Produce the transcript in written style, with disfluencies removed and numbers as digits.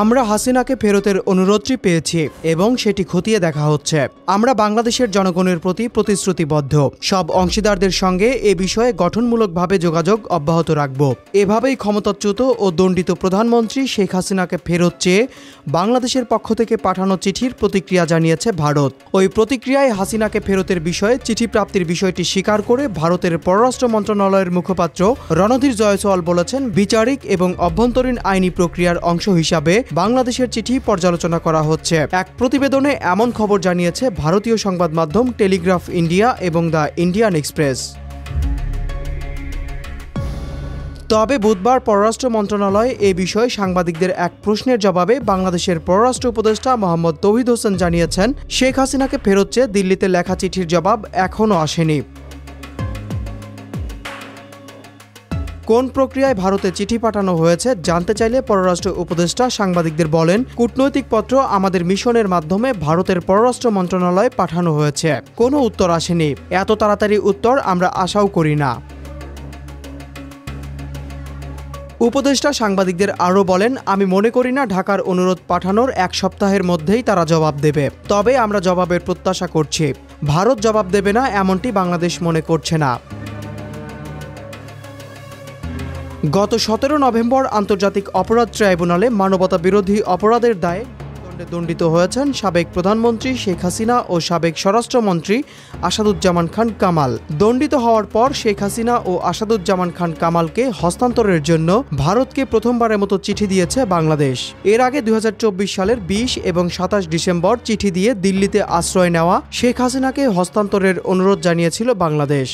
আমরা হাসিনাকে ফেরতের অনুরোধটি পেয়েছি এবং সেটি খতিয়ে দেখা হচ্ছে। আমরা বাংলাদেশের জনগণের প্রতি প্রতিশ্রুতিবদ্ধ। সব অংশীদারদের সঙ্গে এ বিষয়ে গঠনমূলকভাবে যোগাযোগ অব্যাহত রাখব। এভাবেই ক্ষমতাচ্যুত ও দণ্ডিত প্রধানমন্ত্রী শেখ হাসিনাকে ফেরত চেয়ে বাংলাদেশের পক্ষ থেকে পাঠানো চিঠির প্রতিক্রিয়া জানিয়েছে ভারত। ওই প্রতিক্রিয়ায় হাসিনাকে ফেরতের বিষয়ে চিঠি প্রাপ্তির বিষয়টি স্বীকার করে ভারতের পররাষ্ট্র মন্ত্রণালয়ের মুখপাত্র রণধীর জয়সওয়াল বলেছেন, বিচারিক এবং অভ্যন্তরীণ আইনি প্রক্রিয়ার অংশ হিসাবে বাংলাদেশের চিঠি পর্যালোচনা করা হচ্ছে। এক প্রতিবেদনে এমন খবর জানিয়েছে ভারতীয় সংবাদ মাধ্যম টেলিগ্রাফ ইন্ডিয়া এবং দ্য ইন্ডিয়ান এক্সপ্রেস। তবে বুধবার পররাষ্ট্র মন্ত্রণালয় এ বিষয়ে সাংবাদিকদের এক প্রশ্নের জবাবে বাংলাদেশের পররাষ্ট্র উপদেষ্টা মোহাম্মদ তৌহিদ হোসেন জানিয়েছেন, শেখ হাসিনাকে ফেরত চেয়ে দিল্লিতে লেখা চিঠির জবাব এখনও আসেনি। কোন প্রক্রিয়ায় ভারতে চিঠি পাঠানো হয়েছে জানতে চাইলে পররাষ্ট্র উপদেষ্টা সাংবাদিকদের বলেন, কূটনৈতিক পত্র আমাদের মিশনের মাধ্যমে ভারতের পররাষ্ট্র মন্ত্রণালয়ে পাঠানো হয়েছে। কোনো উত্তর আসেনি। এত তাড়াতাড়ি উত্তর আমরা আশাও করি না। উপদেষ্টা সাংবাদিকদের আরও বলেন, আমি মনে করি না ঢাকার অনুরোধ পাঠানোর এক সপ্তাহের মধ্যেই তারা জবাব দেবে। তবে আমরা জবাবের প্রত্যাশা করছি। ভারত জবাব দেবে না এমনটি বাংলাদেশ মনে করছে না। গত 17 নভেম্বর আন্তর্জাতিক অপরাধ ট্রাইব্যুনালে মানবতা বিরোধী অপরাধের দায়ে মৃত্যুদণ্ডে দণ্ডিত হয়েছেন সাবেক প্রধানমন্ত্রী শেখ হাসিনা ও সাবেক স্বরাষ্ট্রমন্ত্রী আসাদুজ্জামান খান কামাল। দণ্ডিত হওয়ার পর শেখ হাসিনা ও আসাদুজ্জামান খান কামালকে হস্তান্তরের জন্য ভারতকে প্রথমবারের মতো চিঠি দিয়েছে বাংলাদেশ। এর আগে 2024 সালের 20 এবং 27 ডিসেম্বর চিঠি দিয়ে দিল্লিতে আশ্রয় নেওয়া শেখ হাসিনাকে হস্তান্তরের অনুরোধ জানিয়েছিল বাংলাদেশ।